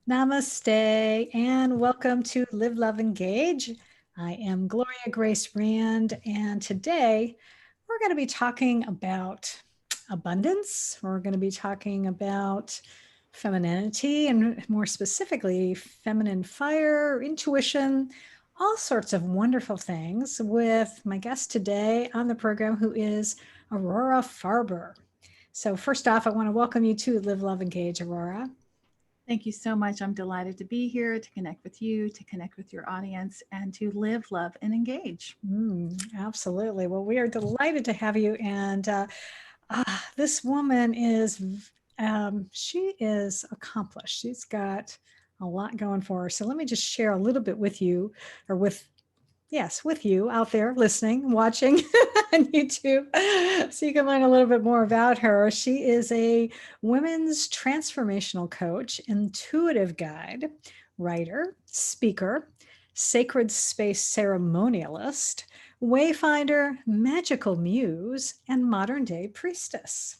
Namaste and welcome to Live, Love, Engage. I am Gloria Grace Rand, and today we're going to be talking about abundance. We're going to be talking about femininity and more specifically, feminine fire, intuition, all sorts of wonderful things with my guest today on the program, who is Aurora Farber. So first off, I want to welcome you to Live, Love, Engage, Aurora. Thank you so much. I'm delighted to be here, to connect with you, to connect with your audience, and to live, love, and engage. Absolutely. Well, we are delighted to have you. And this woman is, she is accomplished. She's got a lot going for her. So let me just share a little bit with you, or with you out there listening, watching on YouTube, so you can learn a little bit more about her. She is a women's transformational coach, intuitive guide, writer, speaker, sacred space ceremonialist, wayfinder, magical muse, and modern day priestess.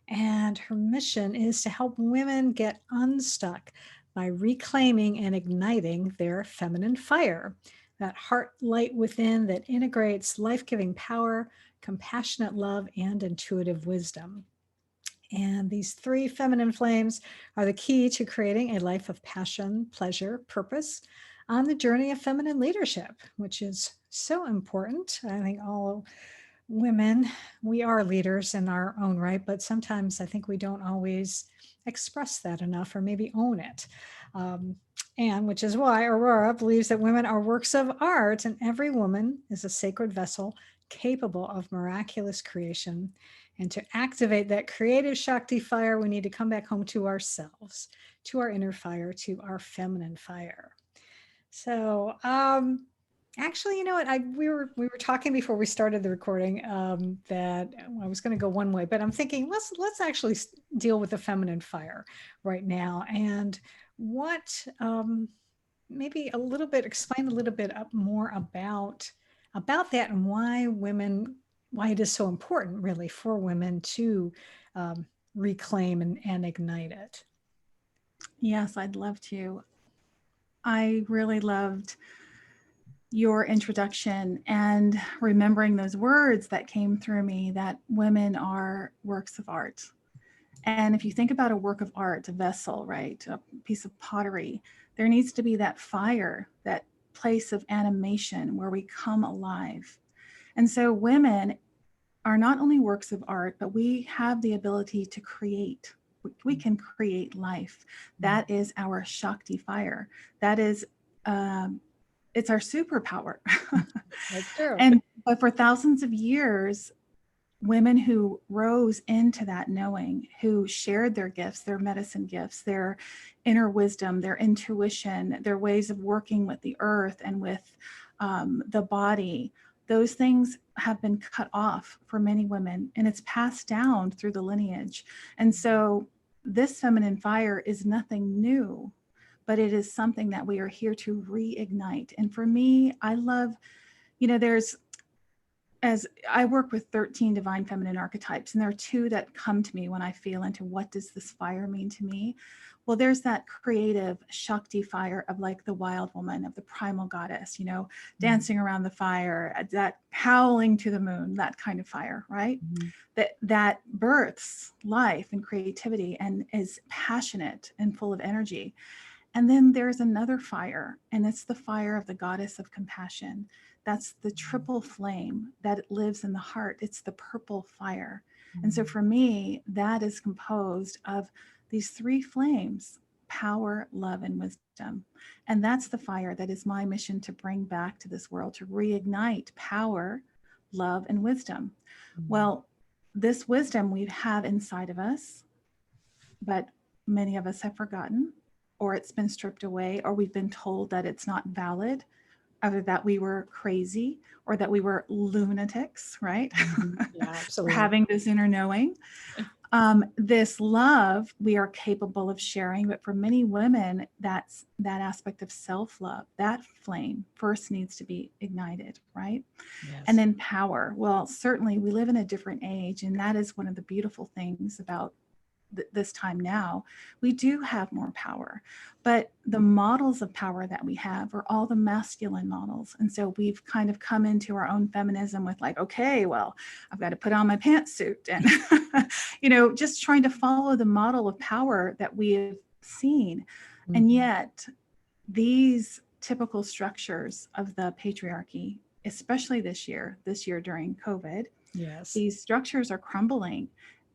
And her mission is to help women get unstuck by reclaiming and igniting their feminine fire, that heart light within that integrates life-giving power, compassionate love, and intuitive wisdom. And these three feminine flames are the key to creating a life of passion, pleasure, purpose on the journey of feminine leadership, which is so important. I think all women, we are leaders in our own right, but sometimes I think we don't always express that enough or maybe own it. And which is why Aurora believes that women are works of art and every woman is a sacred vessel capable of miraculous creation. And to activate that creative shakti fire, we need to come back home to ourselves, to our inner fire, to our feminine fire. So, actually, you know what? We were talking before we started the recording that I was going to go one way, but I'm thinking let's actually deal with the feminine fire right now, and what maybe explain a little bit more about that and why it is so important really for women to reclaim and ignite it. Yes, I'd love to. I really loved your introduction and remembering those words that came through me, that women are works of art. And if you think about a work of art, a vessel, right, a piece of pottery, there needs to be that fire, that place of animation where we come alive. And so women are not only works of art, but we have the ability to create. We can create life. That is our shakti fire. That is, it's our superpower. That's true. But for thousands of years, women who rose into that knowing, who shared their gifts, their medicine gifts, their inner wisdom, their intuition, their ways of working with the earth and with the body, those things have been cut off for many women, and it's passed down through the lineage. And so this feminine fire is nothing new, but it is something that we are here to reignite. And for me, I love, as I work with 13 divine feminine archetypes, and there are two that come to me when I feel into what does this fire mean to me? Well, there's that creative shakti fire of like the wild woman, of the primal goddess, dancing around the fire, that howling to the moon, that kind of fire, right? Mm-hmm. That births life and creativity and is passionate and full of energy. And then there's another fire, and it's the fire of the goddess of compassion. That's the triple flame that lives in the heart. It's the purple fire. And so for me, that is composed of these three flames: power, love, and wisdom. And that's the fire that is my mission to bring back to this world, to reignite power, love, and wisdom. Well, this wisdom we have inside of us, but many of us have forgotten, or it's been stripped away, or we've been told that it's not valid, either that we were crazy or that we were lunatics, right? Yeah, absolutely. For having this inner knowing. This love we are capable of sharing, but for many women, that's that aspect of self-love, that flame first needs to be ignited, right? Yes. And then power. Well, certainly we live in a different age, and that is one of the beautiful things about this time now, we do have more power. But the models of power that we have are all the masculine models. And so we've kind of come into our own feminism with like, okay, well, I've got to put on my pantsuit and, just trying to follow the model of power that we've seen. Mm-hmm. And yet these typical structures of the patriarchy, especially this year during COVID, Yes, these structures are crumbling,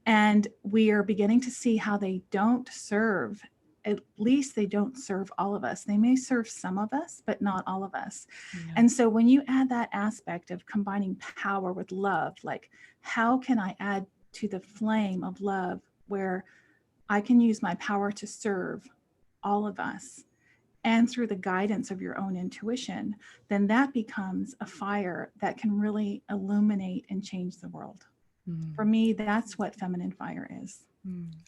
and we are beginning to see how they don't serve. At least they don't serve all of us. They may serve some of us, but not all of us. yeah. And so when you add that aspect of combining power with love, like how can I add to the flame of love where I can use my power to serve all of us, and through the guidance of your own intuition, then that becomes a fire that can really illuminate and change the world. For me, that's what feminine fire is.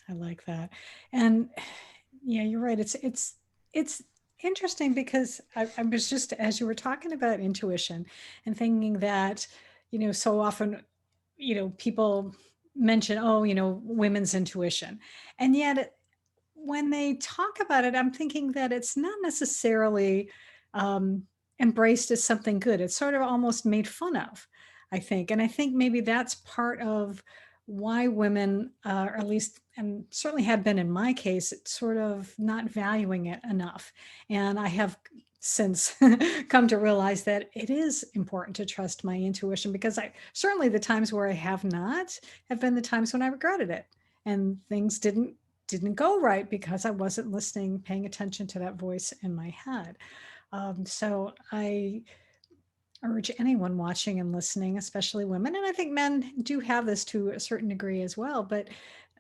I like that. And yeah, you're right. It's interesting because I was just, as you were talking about intuition and thinking that, so often, people mention, oh, women's intuition. And yet when they talk about it, I'm thinking that it's not necessarily embraced as something good. It's sort of almost made fun of, I think. And I think maybe that's part of why women, or at least, and certainly had been in my case, sort of not valuing it enough. And I have since come to realize that it is important to trust my intuition, because certainly the times where I have not have been the times when I regretted it and things didn't go right because I wasn't listening, paying attention to that voice in my head. So I urge anyone watching and listening, especially women, and I think men do have this to a certain degree as well, but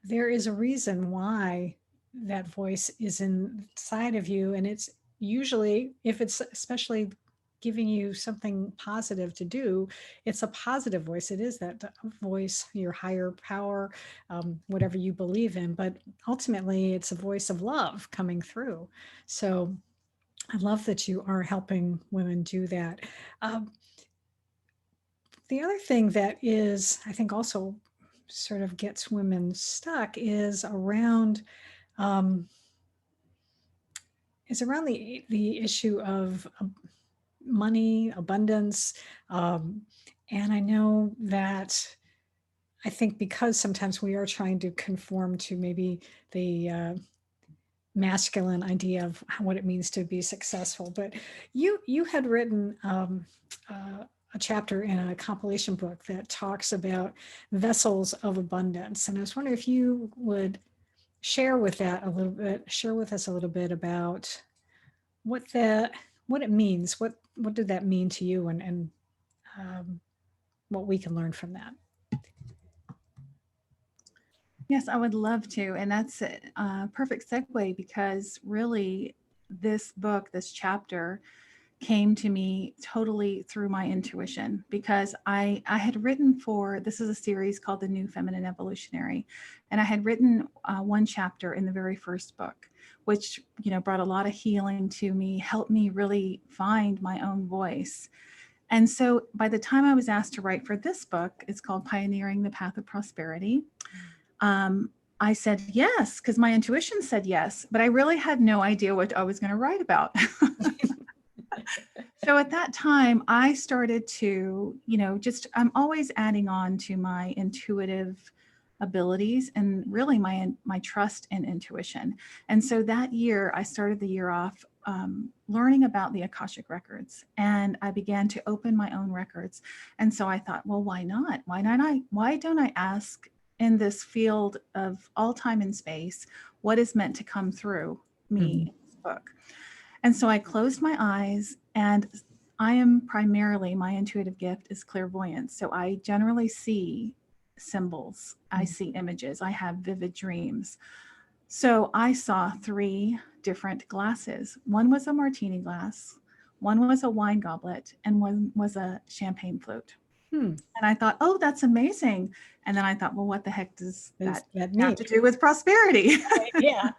there is a reason why that voice is inside of you. And it's usually, if it's especially giving you something positive to do, it's a positive voice. It is that voice, your higher power, whatever you believe in, but ultimately it's a voice of love coming through. So I love that you are helping women do that. The other thing that is, I think, also sort of gets women stuck is around um, the issue of money, abundance. And I know that I think because sometimes we are trying to conform to maybe the masculine idea of what it means to be successful, but you had written a chapter in a compilation book that talks about vessels of abundance, and I was wondering if you would share with us a little bit about what it means. What did that mean to you, and what we can learn from that? Yes, I would love to. And that's a perfect segue, because really this book, this chapter, came to me totally through my intuition, because I had written this is a series called The New Feminine Evolutionary. And I had written one chapter in the very first book, which, brought a lot of healing to me, helped me really find my own voice. And so by the time I was asked to write for this book, it's called Pioneering the Path of Prosperity. I said yes, because my intuition said yes, but I really had no idea what I was going to write about. So at that time, I started to, I'm always adding on to my intuitive abilities and really my trust in intuition. And so that year, I started the year off learning about the Akashic records, and I began to open my own records. And so I thought, well, why not? Why don't I ask in this field of all time and space what is meant to come through me in this book? And so I closed my eyes, and I am primarily, my intuitive gift is clairvoyance. So I generally see symbols, I see images, I have vivid dreams. So I saw 3 different glasses. One was a martini glass, one was a wine goblet, and one was a champagne flute. And I thought, oh, that's amazing. And then I thought, well, what the heck does that have to do with prosperity? Yeah.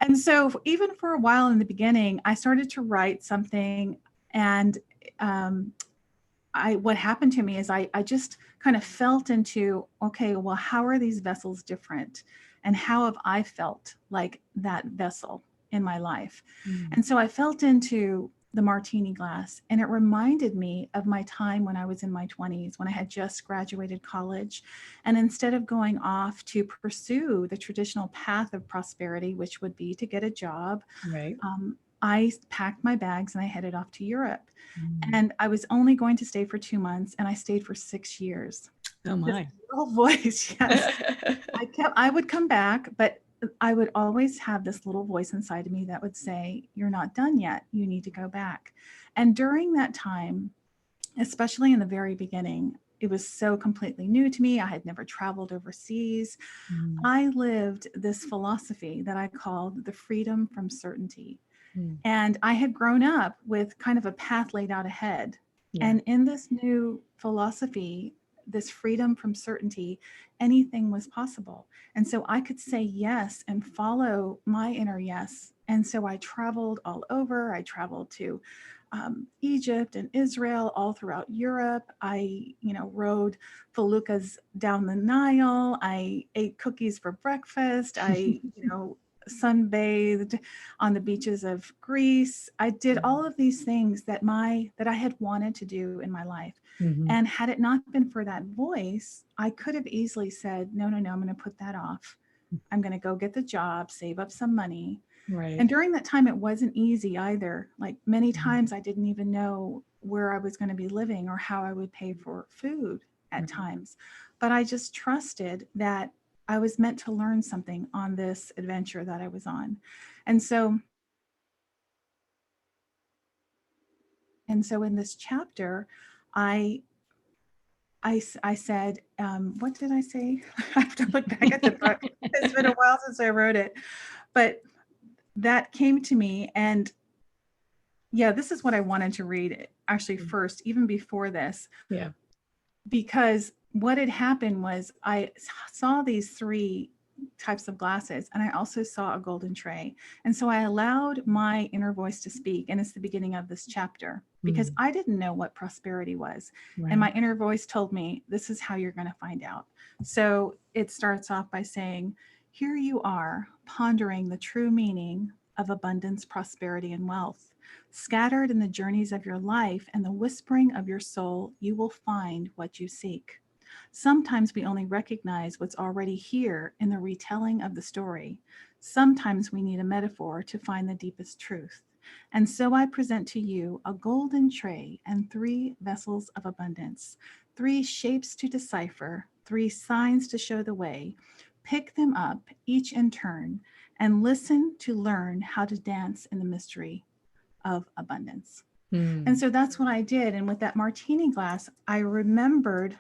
And so even for a while in the beginning, I started to write something, and what happened to me is I just kind of felt into, okay, well, how are these vessels different? And how have I felt like that vessel in my life? And so I felt into the martini glass, and it reminded me of my time when I was in my 20s, when I had just graduated college. And instead of going off to pursue the traditional path of prosperity, which would be to get a job, Right. I packed my bags and I headed off to Europe. And I was only going to stay for 2 months, and I stayed for 6 years. Oh This my. little voice, yes. I would come back, but I would always have this little voice inside of me that would say, "You're not done yet. You need to go back." And during that time, especially in the very beginning, it was so completely new to me. I had never traveled overseas. I lived this philosophy that I called the freedom from certainty. And I had grown up with kind of a path laid out ahead. Yeah. And in this new philosophy, this freedom from certainty, anything was possible. And so I could say yes and follow my inner yes. And so I traveled all over. I traveled to Egypt and Israel, all throughout Europe. I, rode feluccas down the Nile. I ate cookies for breakfast. I, sunbathed on the beaches of Greece. I did all of these things that I had wanted to do in my life. And had it not been for that voice, I could have easily said, no, I'm going to put that off. I'm going to go get the job, save up some money. Right. And during that time, it wasn't easy either. Like many times I didn't even know where I was going to be living or how I would pay for food at times. But I just trusted that I was meant to learn something on this adventure that I was on. And so in this chapter, I said, what did I say? I have to look back at the book. It's been a while since I wrote it. But that came to me, and yeah, this is what I wanted to read actually first, even before this. Yeah. Because what had happened was I saw these 3 types of glasses, and I also saw a golden tray. And so I allowed my inner voice to speak, and it's the beginning of this chapter, because I didn't know what prosperity was. Right. And my inner voice told me, this is how you're going to find out. So it starts off by saying, here you are pondering the true meaning of abundance, prosperity, and wealth. Scattered in the journeys of your life and the whispering of your soul, you will find what you seek. Sometimes we only recognize what's already here in the retelling of the story. Sometimes we need a metaphor to find the deepest truth. And so I present to you a golden tray and 3 vessels of abundance, 3 shapes to decipher, 3 signs to show the way. Pick them up, each in turn, and listen to learn how to dance in the mystery of abundance. And so that's what I did. And with that martini glass, I remembered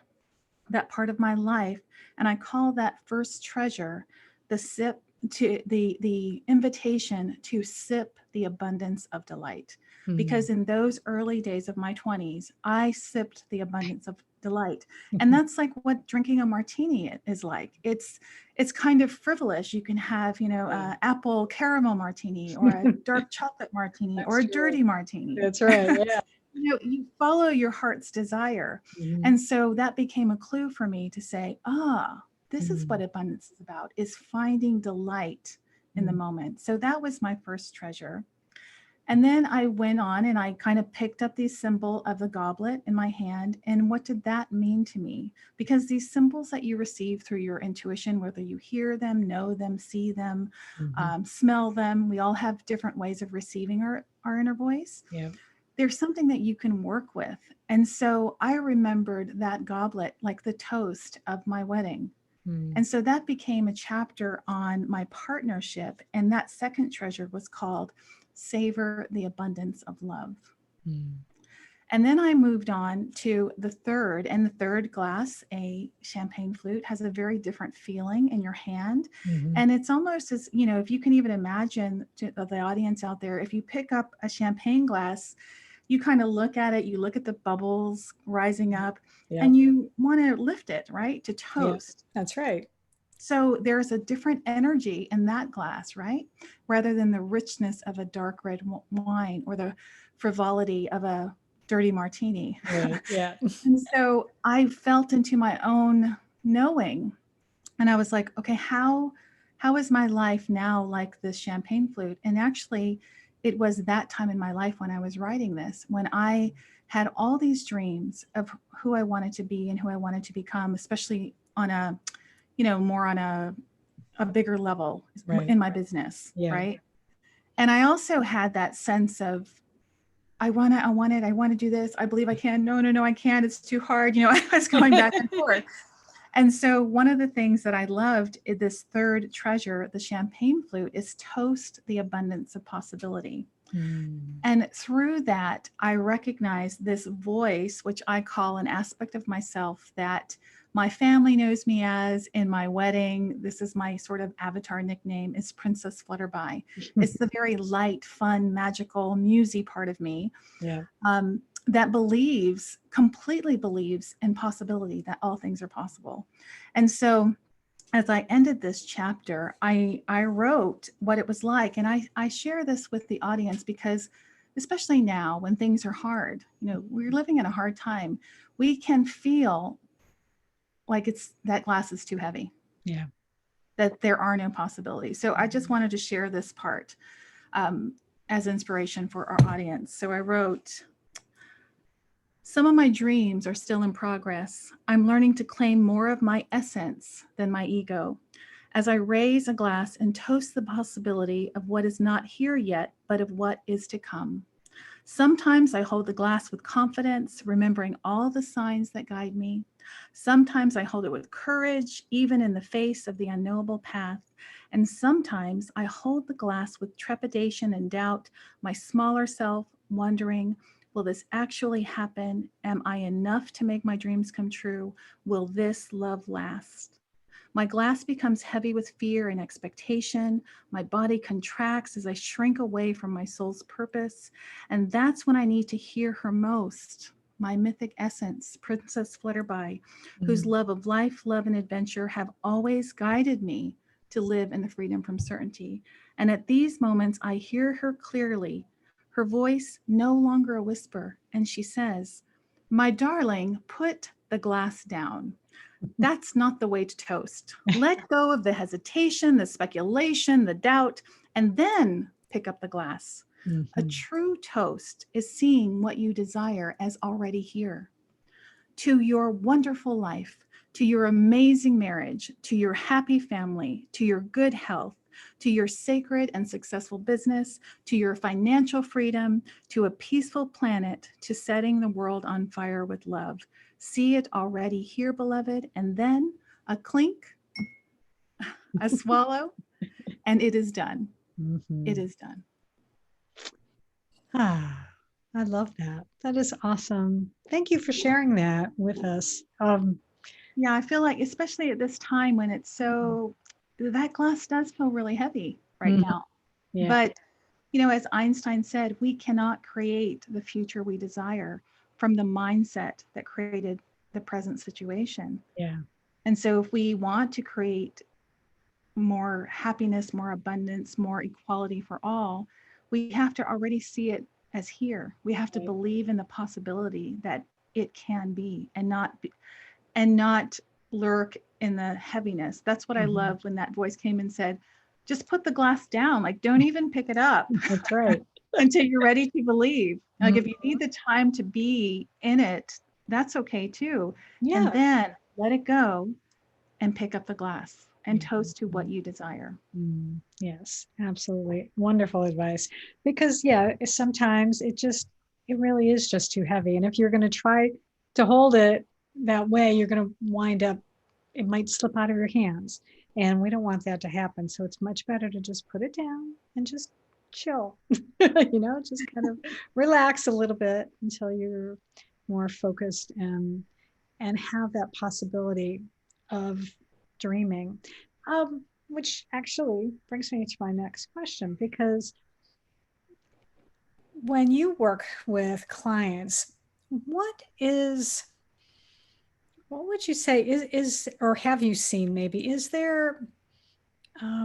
that part of my life, and I call that first treasure the sip to the invitation to sip the abundance of delight. Because in those early days of my 20s, I sipped the abundance of delight. And that's like what drinking a martini is like. It's kind of frivolous. You can have, apple caramel martini, or a dark chocolate martini, or a dirty martini. That's right. Yeah. You follow your heart's desire. And so that became a clue for me to say, this is what abundance is about, is finding delight in the moment. So that was my first treasure. And then I went on and I kind of picked up the symbol of the goblet in my hand. And what did that mean to me? Because these symbols that you receive through your intuition, whether you hear them, know them, see them, smell them, we all have different ways of receiving our inner voice. Yeah. There's something that you can work with. And so I remembered that goblet like the toast of my wedding. And so that became a chapter on my partnership. And that second treasure was called Savor the Abundance of Love. And then I moved on to the third, and the third glass, a champagne flute, has a very different feeling in your hand. And it's almost as, if you can even imagine, to the audience out there, if you pick up a champagne glass, you kind of look at it, you look at the bubbles rising up, and you want to lift it, right? To toast. Yeah, that's right. So there's a different energy in that glass, right? Rather than the richness of a dark red wine or the frivolity of a dirty martini. Right. Yeah. And so I felt into my own knowing, and I was like, okay, how is my life now like this champagne flute? And actually, it was that time in my life when I was writing this, when I had all these dreams of who I wanted to be and who I wanted to become, especially on a, more on a bigger level Right. in my business, Yeah. right? And I also had that sense of, I want to do this. I believe I can. No, no, no, I can't. It's too hard. I was going back and forth. And so one of the things that I loved in this third treasure, the champagne flute, is toast the abundance of possibility. And through that, I recognize this voice, which I call an aspect of myself that my family knows me as in my wedding. This is my sort of avatar nickname, is Princess Flutterby. It's the very light, fun, magical, musy part of me. Yeah. That completely believes in possibility, that all things are possible. And so as I ended this chapter, I wrote what it was like. And I share this with the audience because, especially now when things are hard, we're living in a hard time, we can feel like that glass is too heavy. Yeah. That there are no possibilities. So I just wanted to share this part as inspiration for our audience. So I wrote, some of my dreams are still in progress. I'm learning to claim more of my essence than my ego. As I raise a glass and toast the possibility of what is not here yet, but of what is to come. Sometimes I hold the glass with confidence, remembering all the signs that guide me. Sometimes I hold it with courage, even in the face of the unknowable path. And sometimes I hold the glass with trepidation and doubt, my smaller self wondering, will this actually happen? Am I enough to make my dreams come true? Will this love last? My glass becomes heavy with fear and expectation. My body contracts as I shrink away from my soul's purpose. And that's when I need to hear her most, my mythic essence, Princess Flutterby, whose love of life, love, and adventure have always guided me to live in the freedom from certainty. And at these moments, I hear her clearly, her voice no longer a whisper. And she says, my darling, put the glass down. That's not the way to toast. Let go of the hesitation, the speculation, the doubt, and then pick up the glass. A true toast is seeing what you desire as already here. To your wonderful life, to your amazing marriage, to your happy family, to your good health, to your sacred and successful business, to your financial freedom, to a peaceful planet, to setting the world on fire with love. See it already here, beloved, and then a clink, a swallow, and it is done. It is done. Ah, I love that. That is awesome. Thank you for sharing that with us. Yeah, I feel like, especially at this time when it's that glass does feel really heavy right now. Yeah. But, as Einstein said, we cannot create the future we desire from the mindset that created the present situation. Yeah. And so if we want to create more happiness, more abundance, more equality for all, we have to already see it as here. We have to believe in the possibility that it can be, and not lurk in the heaviness. That's what I loved when that voice came and said, just put the glass down, like don't even pick it up. That's right. Until you're ready to believe. Like if you need the time to be in it, that's okay too. Yeah. And then let it go and pick up the glass and toast to what you desire. Yes, absolutely. Wonderful advice. Because sometimes it really is just too heavy. And if you're going to try to hold it that way, you're going to wind up, it might slip out of your hands. And we don't want that to happen. So it's much better to just put it down and just chill, just kind of relax a little bit until you're more focused and have that possibility of dreaming. Which actually brings me to my next question, because when you work with clients, what would you say is or have you seen, maybe, is there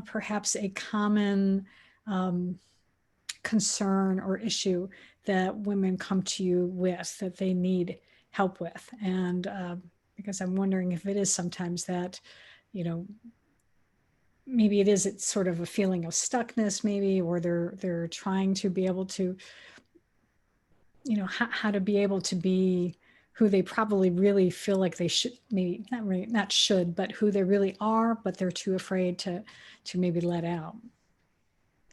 perhaps a common concern or issue that women come to you with that they need help with. And because I'm wondering if it is sometimes that, maybe it's sort of a feeling of stuckness, maybe, or they're trying to be able to, how to be able to be who they probably really feel like they should, maybe not should, but who they really are, but they're too afraid to maybe let out.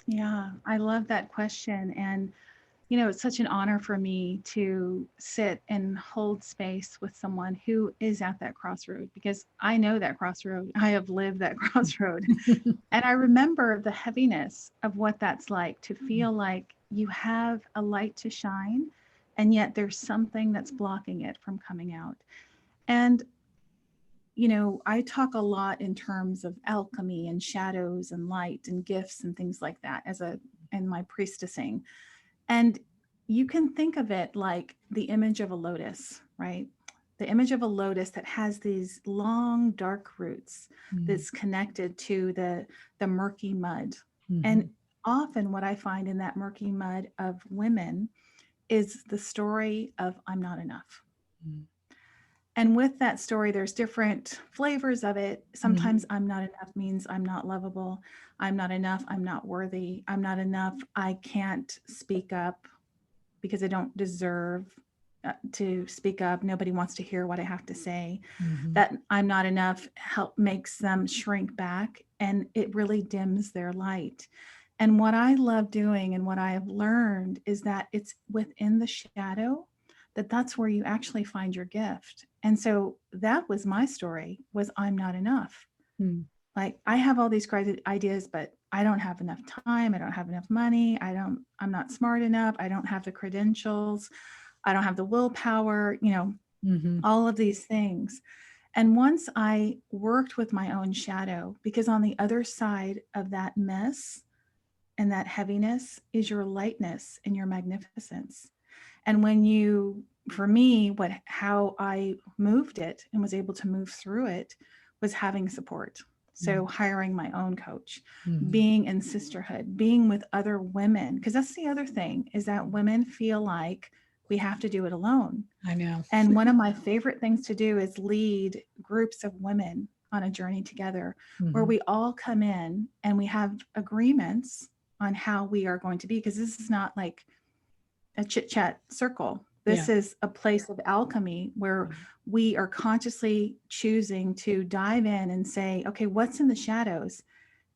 Yeah, I love that question. And, it's such an honor for me to sit and hold space with someone who is at that crossroad, because I know that crossroad. I have lived that crossroad. And I remember the heaviness of what that's like, to feel like you have a light to shine, and yet there's something that's blocking it from coming out. And I talk a lot in terms of alchemy and shadows and light and gifts and things like that in my priestessing. And you can think of it like the image of a lotus, right? The image of a lotus that has these long, dark roots that's connected to the murky mud. And often what I find in that murky mud of women is the story of I'm not enough. And with that story, there's different flavors of it. Sometimes I'm not enough means I'm not lovable. I'm not enough. I'm not worthy. I'm not enough. I can't speak up because I don't deserve to speak up. Nobody wants to hear what I have to say. That I'm not enough makes them shrink back, and it really dims their light. And what I love doing and what I have learned is that it's within the shadow that's where you actually find your gift. And so that was my story, was I'm not enough. Like, I have all these great ideas, but I don't have enough time. I don't have enough money. I'm not smart enough. I don't have the credentials. I don't have the willpower, all of these things. And once I worked with my own shadow, because on the other side of that mess and that heaviness is your lightness and your magnificence. And for me, how I moved it and was able to move through it was having support. So hiring my own coach, being in sisterhood, being with other women, because that's the other thing, is that women feel like we have to do it alone. I know. And one of my favorite things to do is lead groups of women on a journey together, where we all come in and we have agreements on how we are going to be, because this is not like a chit chat circle. This is a place of alchemy where we are consciously choosing to dive in and say, okay, what's in the shadows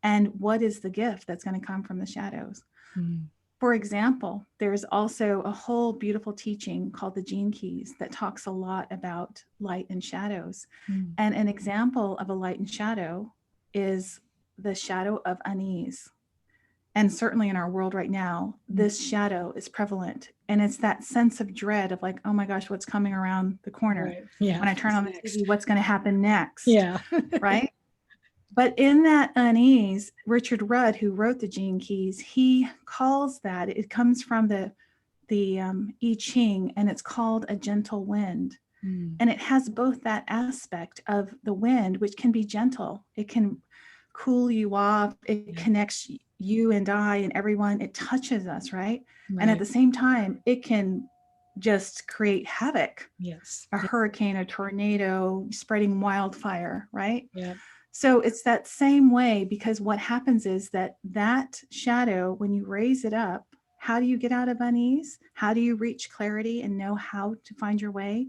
and what is the gift that's going to come from the shadows? For example, there's also a whole beautiful teaching called the Gene Keys that talks a lot about light and shadows. And an example of a light and shadow is the shadow of unease. And certainly in our world right now, this shadow is prevalent. And it's that sense of dread of like, oh my gosh, what's coming around the corner? Right. Yeah. When I turn on the TV, what's going to happen next? Yeah. Right. But in that unease, Richard Rudd, who wrote the Gene Keys, he calls that, it comes from the I Ching, and it's called a gentle wind. And it has both that aspect of the wind, which can be gentle. It can cool you off. It connects you and I and everyone. It touches us, right? And at the same time, it can just create havoc. Yes. A hurricane, a tornado, spreading wildfire, right? Yeah. So it's that same way, because what happens is that shadow, when you raise it up, how do you get out of unease? How do you reach clarity and know how to find your way?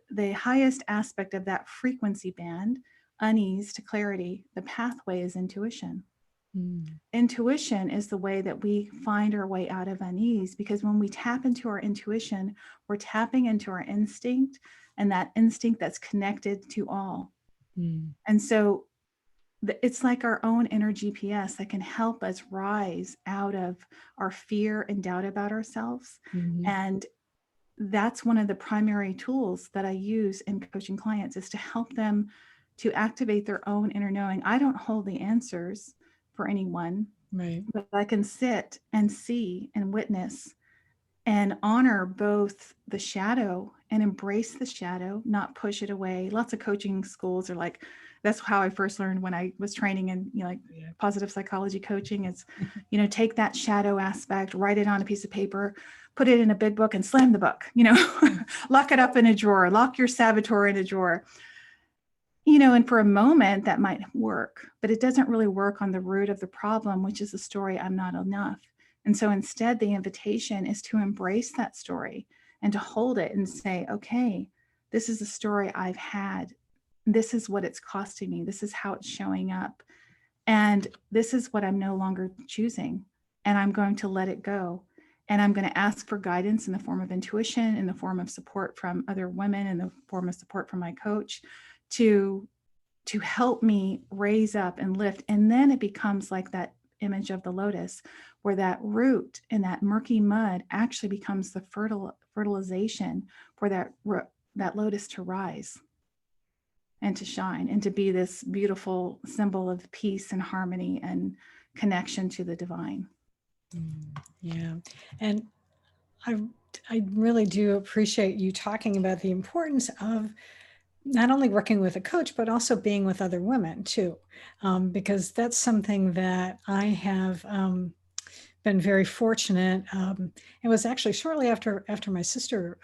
The highest aspect of that frequency band, unease to clarity, the pathway is intuition. Intuition is the way that we find our way out of unease, because when we tap into our intuition, we're tapping into our instinct, and that instinct that's connected to all. And so it's like our own inner GPS that can help us rise out of our fear and doubt about ourselves. And that's one of the primary tools that I use in coaching clients, is to help them to activate their own inner knowing. I don't hold the answers for anyone, but I can sit and see and witness and honor both the shadow and embrace the shadow, not push it away. Lots of coaching schools are like, That's how I first learned when I was training in, like positive psychology coaching. It's, take that shadow aspect, write it on a piece of paper, put it in a big book and slam the book, lock it up in a drawer, lock your saboteur in a drawer. And for a moment that might work, but it doesn't really work on the root of the problem, which is the story, I'm not enough. And so instead, the invitation is to embrace that story and to hold it and say, okay, this is the story I've had. This is what it's costing me. This is how it's showing up. And this is what I'm no longer choosing. And I'm going to let it go. And I'm going to ask for guidance in the form of intuition, in the form of support from other women, in the form of support from my coach, to help me raise up and lift. And then it becomes like that image of the lotus, where that root in that murky mud actually becomes the fertilization for that lotus to rise and to shine and to be this beautiful symbol of peace and harmony and connection to the divine. Yeah. And I really do appreciate you talking about the importance of not only working with a coach, but also being with other women too, because that's something that I have been very fortunate. It was actually shortly after my sister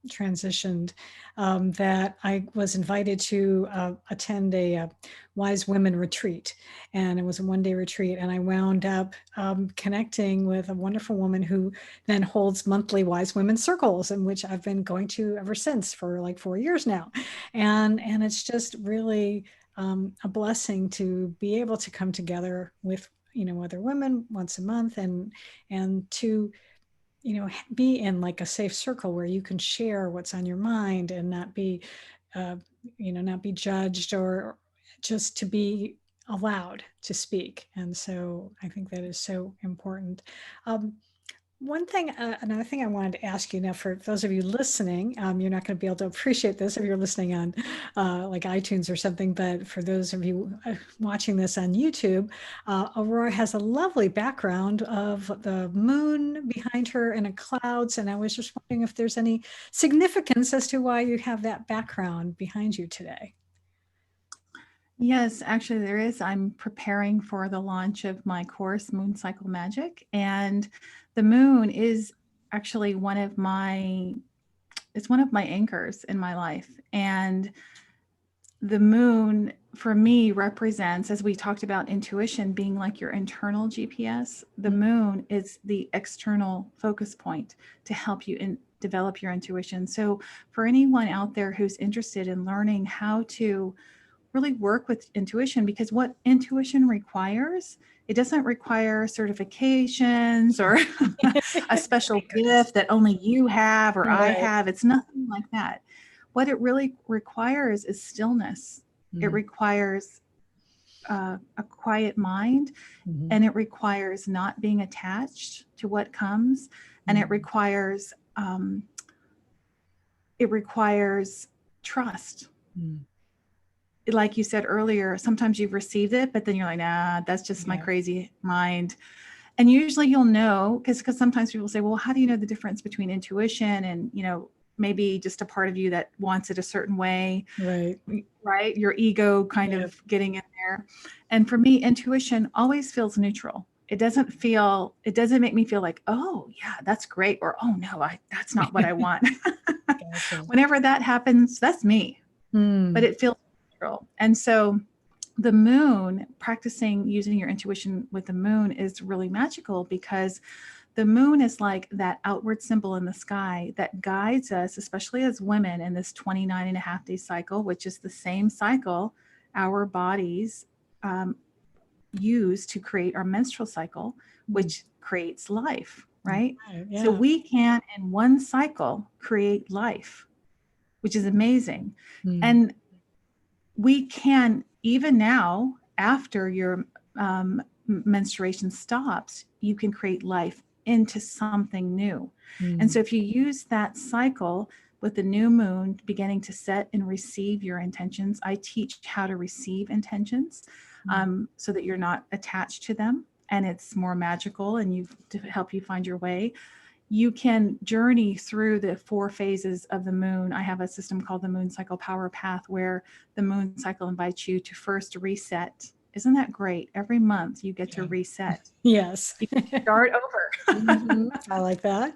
transitioned that I was invited to attend a Wise Women retreat. And it was a one-day retreat. And I wound up connecting with a wonderful woman who then holds monthly Wise Women circles, in which I've been going to ever since for like 4 years now. And it's just really a blessing to be able to come together with, other women once a month and to be in like a safe circle where you can share what's on your mind and not be, not be judged, or just to be allowed to speak. And so I think that is so important. Another thing I wanted to ask you now, for those of you listening, you're not going to be able to appreciate this if you're listening on like iTunes or something, but for those of you watching this on YouTube, Aurora has a lovely background of the moon behind her in clouds. And I was just wondering if there's any significance as to why you have that background behind you today. Yes, actually there is. I'm preparing for the launch of my course, Moon Cycle Magic. And the moon is actually one of my anchors in my life. And the moon for me represents, as we talked about intuition being like your internal GPS, the moon is the external focus point to help you develop your intuition. So for anyone out there who's interested in learning how to really work with intuition, because what intuition requires, it doesn't require certifications or a special gift that only you have or I have. It's nothing like that. What it really requires is stillness. It requires a quiet mind, and it requires not being attached to what comes, and it requires trust. Like you said earlier, sometimes you've received it, but then you're like, nah, that's just my crazy mind. And usually you'll know, because sometimes people say, well, how do you know the difference between intuition and, maybe just a part of you that wants it a certain way, right? Your ego kind of getting in there. And for me, intuition always feels neutral. It doesn't make me feel like, oh yeah, that's great. Or, oh no, that's not what I want. Whenever that happens, that's me, but it feels neutral. And so the moon, practicing using your intuition with the moon is really magical, because the moon is like that outward symbol in the sky that guides us, especially as women, in this 29.5-day cycle, which is the same cycle our bodies use to create our menstrual cycle, which creates life, right? So we can, in one cycle, create life, which is amazing. And we can, even now, after your menstruation stops, you can create life into something new. And so if you use that cycle with the new moon beginning to set and receive your intentions, I teach how to receive intentions so that you're not attached to them, and it's more magical and to help you find your way. you can journey through the 4 phases of the moon. I have a system called the Moon Cycle Power Path, where the moon cycle invites you to first reset. Isn't that great? Every month you get to reset. Yes. You start over. I like that.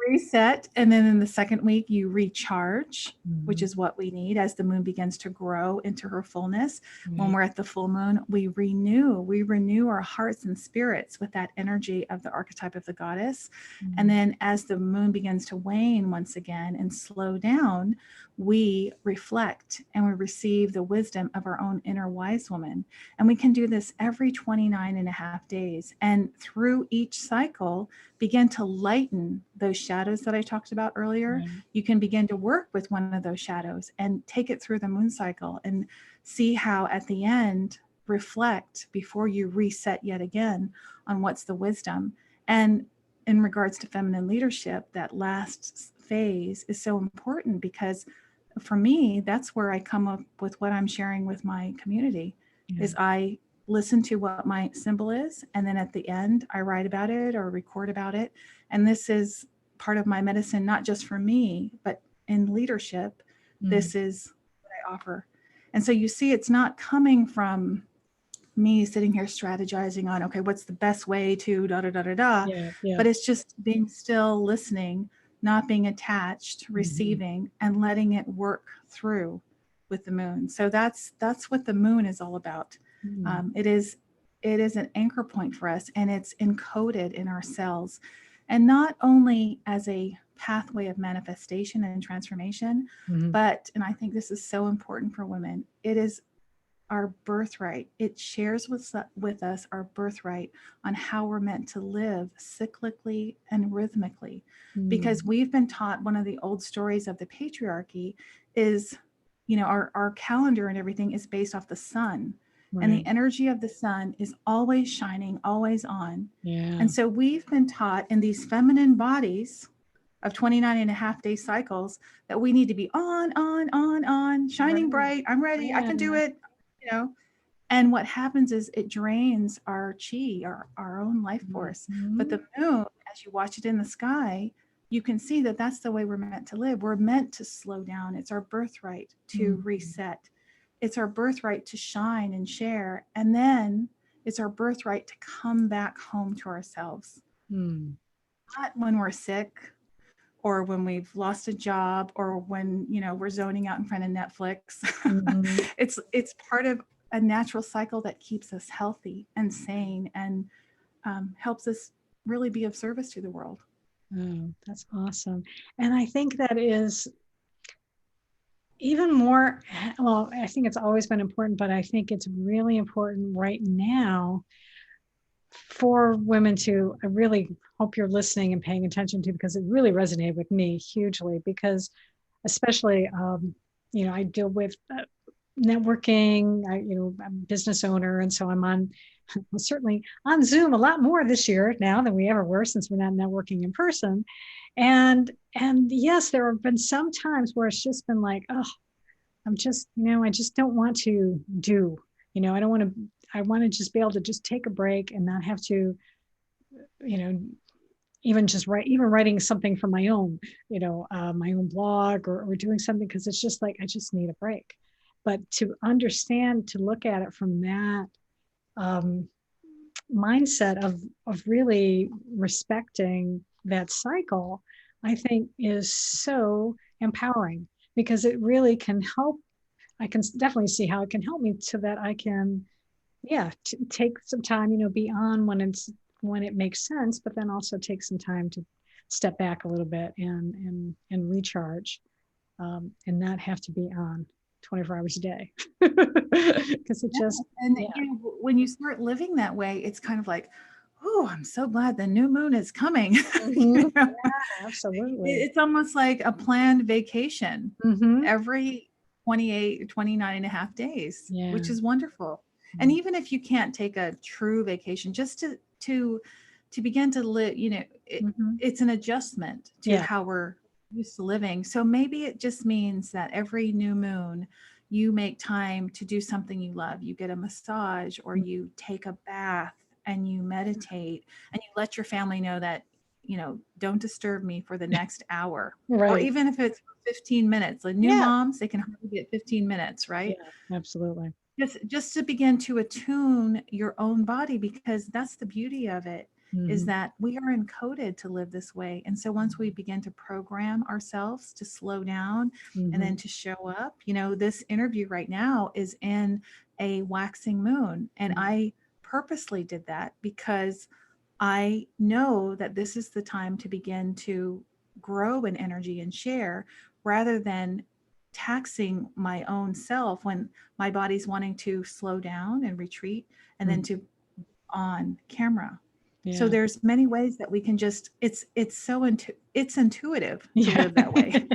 Reset, and then in the second week you recharge, which Mhm. is what we need as the moon begins to grow into her fullness. When Right. we're at the full moon, we renew our hearts and spirits with that energy of the archetype of the goddess. And then as the moon begins to wane once again and slow down, we reflect and we receive the wisdom of our own inner wise woman. And we can do this every 29 and a half days, and through each cycle begin to lighten those shadows that I talked about earlier. Right. You can begin to work with one of those shadows and take it through the moon cycle and see how at the end, reflect before you reset yet again on what's the wisdom. And in regards to feminine leadership, that last phase is so important, because for me, that's where I come up with what I'm sharing with my community. Yeah. Is I listen to what my symbol is, and then at the end I write about it or record about it. And this is part of my medicine, not just for me, but in leadership. This is what I offer. And so you see, it's not coming from me sitting here strategizing on, okay, what's the best way to da da da da da, Yeah. Yeah. but it's just being still, listening, not being attached, receiving, and letting it work through with the moon. So that's what the moon is all about. It is an anchor point for us, and it's encoded in our cells, and not only as a pathway of manifestation and transformation, but, and I think this is so important for women, it is our birthright. It shares with us our birthright on how we're meant to live cyclically and rhythmically. Because we've been taught, one of the old stories of the patriarchy is, our calendar and everything is based off the sun. And the energy of the sun is always shining, always on. Yeah. And so we've been taught in these feminine bodies of 29 and a half day cycles that we need to be on, shining bright. I'm ready. I can do it. And what happens is it drains our chi, our own life force. But the moon, as you watch it in the sky, you can see that that's the way we're meant to live. We're meant to slow down. It's our birthright to reset. It's our birthright to shine and share. And then it's our birthright to come back home to ourselves. Not when we're sick, or when we've lost a job, or when, we're zoning out in front of Netflix. It's part of a natural cycle that keeps us healthy and sane, and helps us really be of service to the world. Oh, that's awesome. And I think that is even more, well, I think it's always been important, but I think it's really important right now for women to, I really hope you're listening and paying attention to, because it really resonated with me hugely, because especially, I deal with networking, I'm a business owner. And so I'm certainly on Zoom a lot more this year now than we ever were, since we're not networking in person. And yes, there have been some times where it's just been like, oh, I'm just, I just don't want to do, I want to just be able to just take a break and not have to, even just writing something for my own, my own blog, or doing something, because it's just like, I just need a break. But to understand, to look at it from that mindset of really respecting that cycle, I think is so empowering, because it really can help. I can definitely see how it can help me, so that I can, take some time, be on when it makes sense, but then also take some time to step back a little bit and recharge, and not have to be on 24 hours a day. Because it just, and when you start living that way, it's kind of like, oh, I'm so glad the new moon is coming. Yeah, absolutely. It's almost like a planned vacation every 28, 29 and a half days, which is wonderful. And even if you can't take a true vacation, just to begin to live, it's an adjustment to how we're used to living. So maybe it just means that every new moon, you make time to do something you love. You get a massage, or you take a bath, and you meditate, and you let your family know that, don't disturb me for the next hour. Or Right. even if it's 15 minutes. Like new Yeah. moms, they can hardly get 15 minutes, right? Yeah, absolutely. Just to begin to attune your own body, because that's the beauty of it, is Mhm. that we are encoded to live this way. And so once we begin to program ourselves to slow down and then Mhm. to show up, this interview right now is in a waxing moon. And Mhm. I purposely did that because I know that this is the time to begin to grow in energy and share, rather than taxing my own self when my body's wanting to slow down and retreat, and then Mhm. to on camera. So Yeah. there's many ways that we can just, it's intuitive to Yeah. live that way.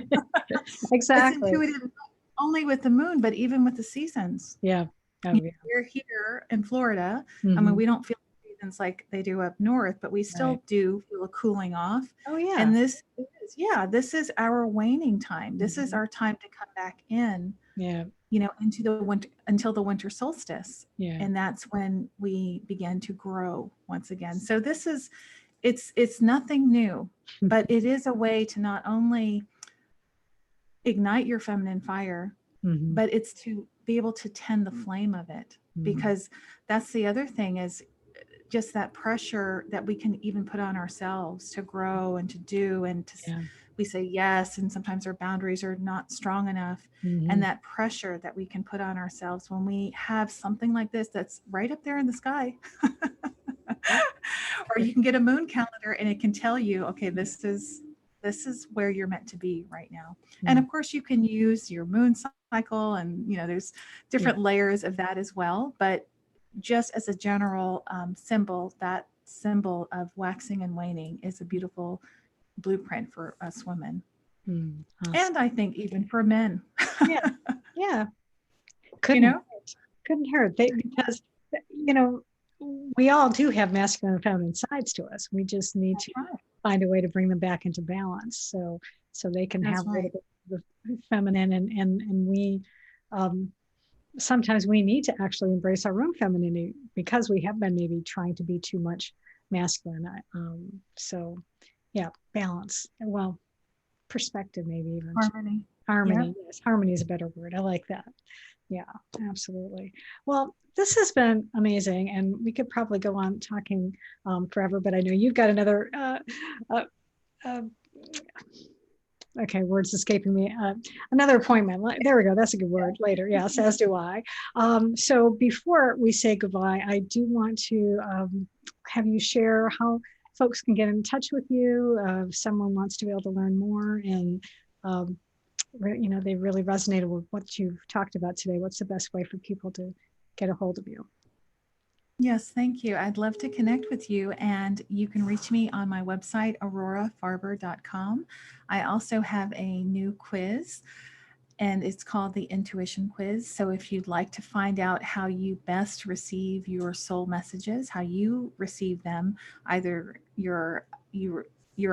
It's Exactly. intuitive not only with the moon, but even with the seasons. Yeah. Oh, yeah. We're here in Florida. I mean, Mhm. we don't feel seasons like they do up north, but we Right. still do feel a cooling off. Oh, yeah. And this is our waning time. This is Mhm. our time to come back in, Yeah. into the winter, until the winter solstice. Yeah. And that's when we begin to grow once again. So it's nothing new, but it is a way to not only ignite your feminine fire, Mhm. but it's to be able to tend the flame of it. Mhm. Because that's the other thing, is just that pressure that we can even put on ourselves to grow and to do, and Yeah. we say yes, and sometimes our boundaries are not strong enough. And Mhm. that pressure that we can put on ourselves when we have something like this that's right up there in the sky. Yeah. Or you can get a moon calendar and it can tell you, okay, this is where you're meant to be right now. And Mhm. of course you can use your moon cycle, and there's Yeah. different layers of that as well. But just as a general symbol, that symbol of waxing and waning is a beautiful blueprint for us women. Awesome. And I think even for men. Yeah. Yeah. you Couldn't know couldn't hurt. Because you know we all do have masculine and feminine sides to us. We just need that's to right. find a way to bring them back into balance, so they can have That's a little right. bit of the feminine, and we um, sometimes we need to actually embrace our own femininity because we have been maybe trying to be too much masculine. So yeah, balance. Well, perspective, maybe even Harmony. Yep. harmony. Yes, harmony is a better word. I like that. Yeah, absolutely. Well, this has been amazing, and we could probably go on talking forever, but I know you've got another uh, uh, okay, words escaping me. Another appointment. There we go. That's a good word. Later. Yes, as do I. So before we say goodbye, I do want to have you share how folks can get in touch with you. If someone wants to be able to learn more, and um, they really resonated with what you've talked about today. What's the best way for people to get a hold of you? Yes, thank you. I'd love to connect with you, and you can reach me on my website, aurorafarber.com. I also have a new quiz, and it's called the Intuition Quiz. So if you'd like to find out how you best receive your soul messages, how you receive them, either you're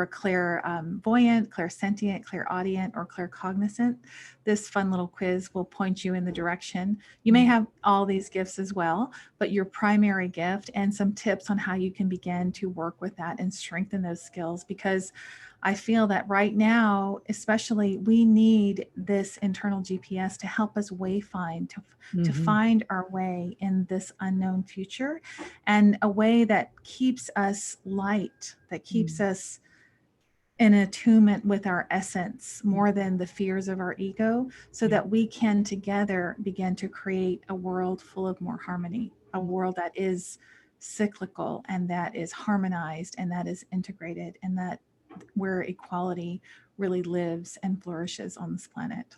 a clairvoyant, clairsentient, clairaudient, or claircognizant, this fun little quiz will point you in the direction. You may have all these gifts as well, but your primary gift, and some tips on how you can begin to work with that and strengthen those skills. Because I feel that right now, especially, we need this internal GPS to help us wayfind, to Mm-hmm. find our way in this unknown future, and a way that keeps us light, that keeps us in attunement with our essence more than the fears of our ego, so that we can together begin to create a world full of more harmony, a world that is cyclical and that is harmonized and that is integrated, and that where equality really lives and flourishes on this planet.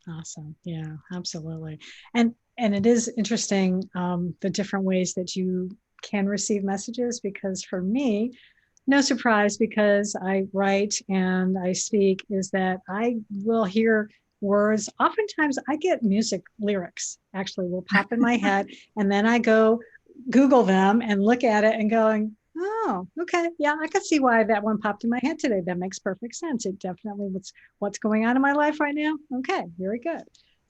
Awesome. Yeah, absolutely. And it is interesting, the different ways that you can receive messages, because for me, no surprise, because I write and I speak, is that I will hear words. Oftentimes I get music lyrics actually will pop in my head, and then I go Google them and look at it and going, oh, okay. Yeah, I can see why that one popped in my head today. That makes perfect sense. It definitely what's going on in my life right now. Okay, very good.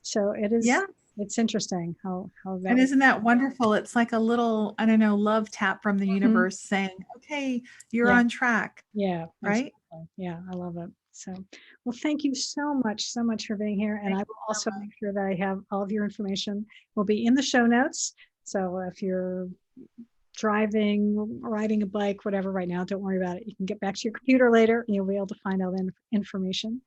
So it is, Yeah. It's interesting how that And was. isn't that wonderful? It's like a little, I don't know, love tap from the Mhm. universe saying, okay, you're Yeah. on track, Yeah. right? Exactly. Yeah. I love it. So, well, thank you so much for being here. And Thank I you will so also much. make sure that I have all of your information will be in the show notes. So if you're driving, riding a bike, whatever, right now, don't worry about it. You can get back to your computer later and you'll be able to find all the information.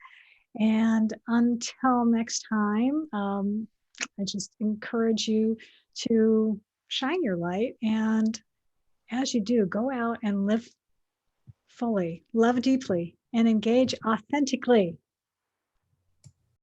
And until next time, I just encourage you to shine your light. And as you do, go out and live fully, love deeply, and engage authentically.